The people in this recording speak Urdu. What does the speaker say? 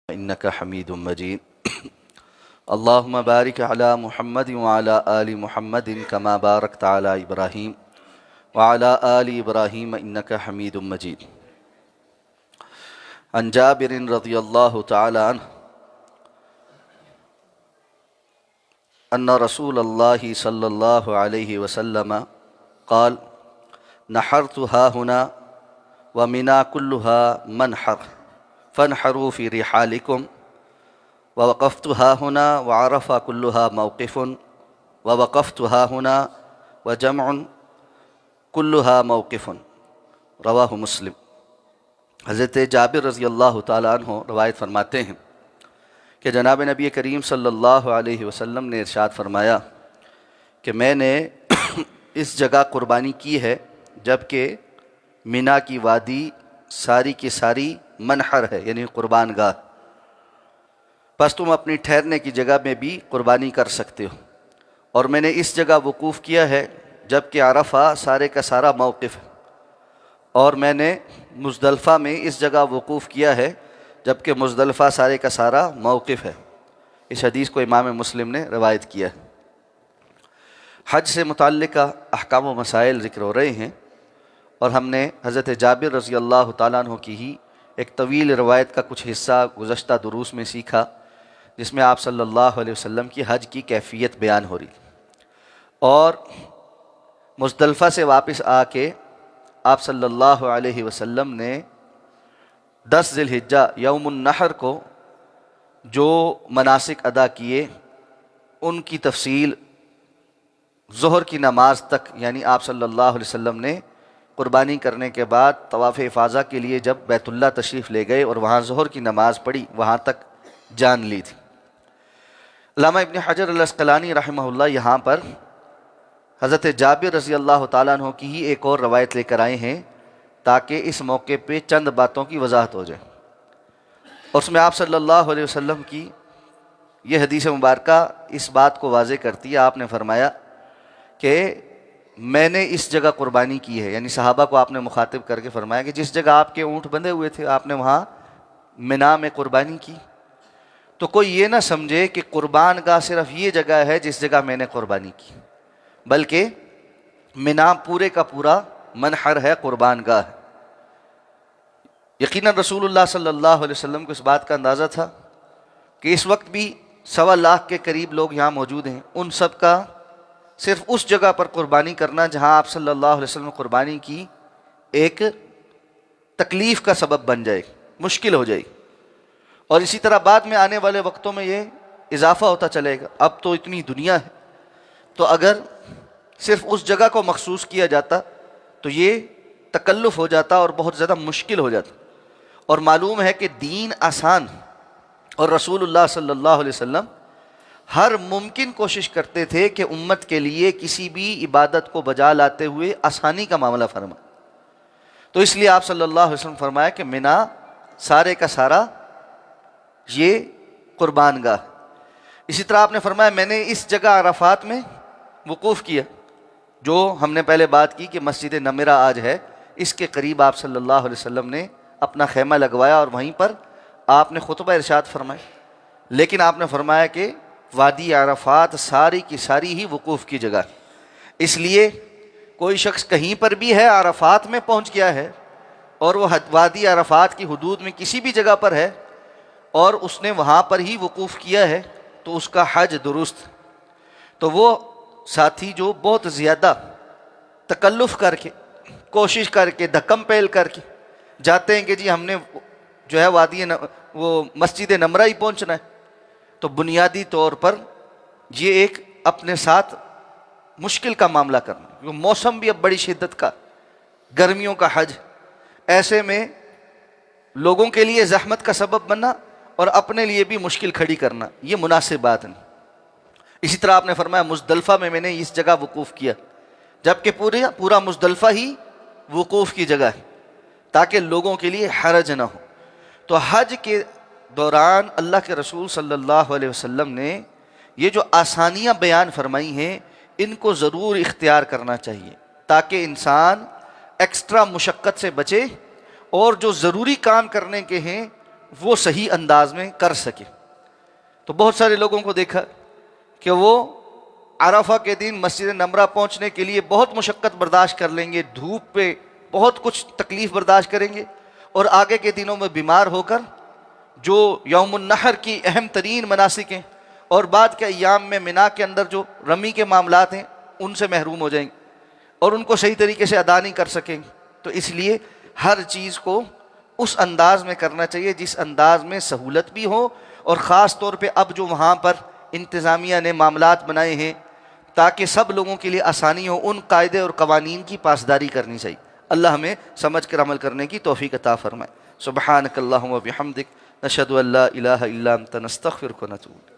إنك حميد مجيد اللهم بارك على محمد وعلى آل محمد كما باركت على إبراهيم وعلى آل إبراهيم إنك حميد مجيد. عن جابر رضي الله تعالى عنه أن رسول الله صلى الله عليه وسلم قال: نحرت هاهنا ومنى كلها منحر فانحروا في رحالكم، ووقفت هاهنا وعرفة كلها موقف، ووقفت هاهنا وجمع كلها موقف. رواہ مسلم۔ حضرت جابر رضی اللہ تعالیٰ عنہ روایت فرماتے ہیں کہ جناب نبی کریم صلی اللہ علیہ وسلم نے ارشاد فرمایا کہ میں نے اس جگہ قربانی کی ہے جب کہ مینا کی وادی ساری کی ساری منحر ہے، یعنی قربان گاہ، پس تم اپنی ٹھہرنے کی جگہ میں بھی قربانی کر سکتے ہو۔ اور میں نے اس جگہ وقوف کیا ہے جب کہ عرفہ سارے کا سارا موقف ہے، اور میں نے مزدلفہ میں اس جگہ وقوف کیا ہے جب کہ مزدلفہ سارے کا سارا موقف ہے۔ اس حدیث کو امام مسلم نے روایت کیا ہے۔ حج سے متعلقہ احکام و مسائل ذکر ہو رہے ہیں، اور ہم نے حضرت جابر رضی اللہ تعالیٰ عنہ کی ہی ایک طویل روایت کا کچھ حصہ گزشتہ دروس میں سیکھا، جس میں آپ صلی اللہ علیہ وسلم کی حج کی کیفیت بیان ہو رہی تھی۔ اور مزدلفہ سے واپس آ کے آپ صلی اللہ علیہ وسلم نے 10 ذی الحجہ یوم النحر کو جو مناسک ادا کیے ان کی تفصیل ظہر کی نماز تک، یعنی آپ صلی اللہ علیہ وسلم نے قربانی کرنے کے بعد طواف افاضہ کے لیے جب بیت اللہ تشریف لے گئے اور وہاں ظہر کی نماز پڑھی، وہاں تک جان لی تھی۔ علامہ ابن حجر العسقلانی رحمہ اللہ یہاں پر حضرت جابر رضی اللہ تعالیٰ عنہ کی ہی ایک اور روایت لے کر آئے ہیں تاکہ اس موقع پہ چند باتوں کی وضاحت ہو جائے، اور اس میں آپ صلی اللہ علیہ وسلم کی یہ حدیث مبارکہ اس بات کو واضح کرتی ہے۔ آپ نے فرمایا کہ میں نے اس جگہ قربانی کی ہے، یعنی صحابہ کو آپ نے مخاطب کر کے فرمایا کہ جس جگہ آپ کے اونٹ بندھے ہوئے تھے آپ نے وہاں مینا میں قربانی کی، تو کوئی یہ نہ سمجھے کہ قربان گاہ صرف یہ جگہ ہے جس جگہ میں نے قربانی کی، بلکہ مینا پورے کا پورا منحر ہے، قربان گاہ ہے۔ یقیناً رسول اللہ صلی اللہ علیہ وسلم کو اس بات کا اندازہ تھا کہ اس وقت بھی 1.25 لاکھ کے قریب لوگ یہاں موجود ہیں، ان سب کا صرف اس جگہ پر قربانی کرنا جہاں آپ صلی اللہ علیہ وسلم نے قربانی کی ایک تکلیف کا سبب بن جائے، مشکل ہو جائے، اور اسی طرح بعد میں آنے والے وقتوں میں یہ اضافہ ہوتا چلے گا۔ اب تو اتنی دنیا ہے، تو اگر صرف اس جگہ کو مخصوص کیا جاتا تو یہ تکلف ہو جاتا اور بہت زیادہ مشکل ہو جاتا، اور معلوم ہے کہ دین آسان، اور رسول اللہ صلی اللہ علیہ وسلم ہر ممکن کوشش کرتے تھے کہ امت کے لیے کسی بھی عبادت کو بجا لاتے ہوئے آسانی کا معاملہ فرما۔ تو اس لیے آپ صلی اللہ علیہ وسلم فرمایا کہ مینا سارے کا سارا یہ قربان گاہ۔ اسی طرح آپ نے فرمایا میں نے اس جگہ عرفات میں وقوف کیا، جو ہم نے پہلے بات کی کہ مسجد نمرہ آج ہے، اس کے قریب آپ صلی اللہ علیہ وسلم نے اپنا خیمہ لگوایا اور وہیں پر آپ نے خطبہ ارشاد فرمایا۔ لیکن آپ نے فرمایا کہ وادی عرفات ساری کی ساری ہی وقوف کی جگہ، اس لیے کوئی شخص کہیں پر بھی ہے، عرفات میں پہنچ گیا ہے اور وہ وادی عرفات کی حدود میں کسی بھی جگہ پر ہے اور اس نے وہاں پر ہی وقوف کیا ہے، تو اس کا حج درست۔ تو وہ ساتھی جو بہت زیادہ تکلف کر کے، کوشش کر کے، دھکم پیل کر کے جاتے ہیں کہ جی ہم نے جو ہے وہ مسجد نمرہ ہی پہنچنا ہے، تو بنیادی طور پر یہ ایک اپنے ساتھ مشکل کا معاملہ کرنا۔ موسم بھی اب بڑی شدت کا، گرمیوں کا حج، ایسے میں لوگوں کے لیے زحمت کا سبب بننا اور اپنے لیے بھی مشکل کھڑی کرنا، یہ مناسب بات نہیں۔ اسی طرح آپ نے فرمایا مزدلفہ میں نے اس جگہ وقوف کیا، جبکہ پورا مزدلفہ ہی وقوف کی جگہ ہے تاکہ لوگوں کے لیے حرج نہ ہو۔ تو حج کے دوران اللہ کے رسول صلی اللہ علیہ وسلم نے یہ جو آسانیاں بیان فرمائی ہیں ان کو ضرور اختیار کرنا چاہیے تاکہ انسان ایکسٹرا مشقت سے بچے اور جو ضروری کام کرنے کے ہیں وہ صحیح انداز میں کر سکے۔ تو بہت سارے لوگوں کو دیکھا کہ وہ عرفہ کے دن مسجد نمرہ پہنچنے کے لیے بہت مشقت برداشت کر لیں گے، دھوپ پہ بہت کچھ تکلیف برداشت کریں گے، اور آگے کے دنوں میں بیمار ہو کر جو یوم النحر کی اہم ترین مناسک ہیں اور بعد کے ایام میں منا کے اندر جو رمی کے معاملات ہیں ان سے محروم ہو جائیں گے اور ان کو صحیح طریقے سے ادا نہیں کر سکیں گے۔ تو اس لیے ہر چیز کو اس انداز میں کرنا چاہیے جس انداز میں سہولت بھی ہو، اور خاص طور پہ اب جو وہاں پر انتظامیہ نے معاملات بنائے ہیں تاکہ سب لوگوں کے لیے آسانی ہو، ان قاعدے اور قوانین کی پاسداری کرنی چاہیے۔ اللہ ہمیں سمجھ کر عمل کرنے کی توفیق عطا فرمائے۔ سبحانک اللہم و بحمدک، نشہد ان لا الہ الا انت، نستغفرک و نتوب۔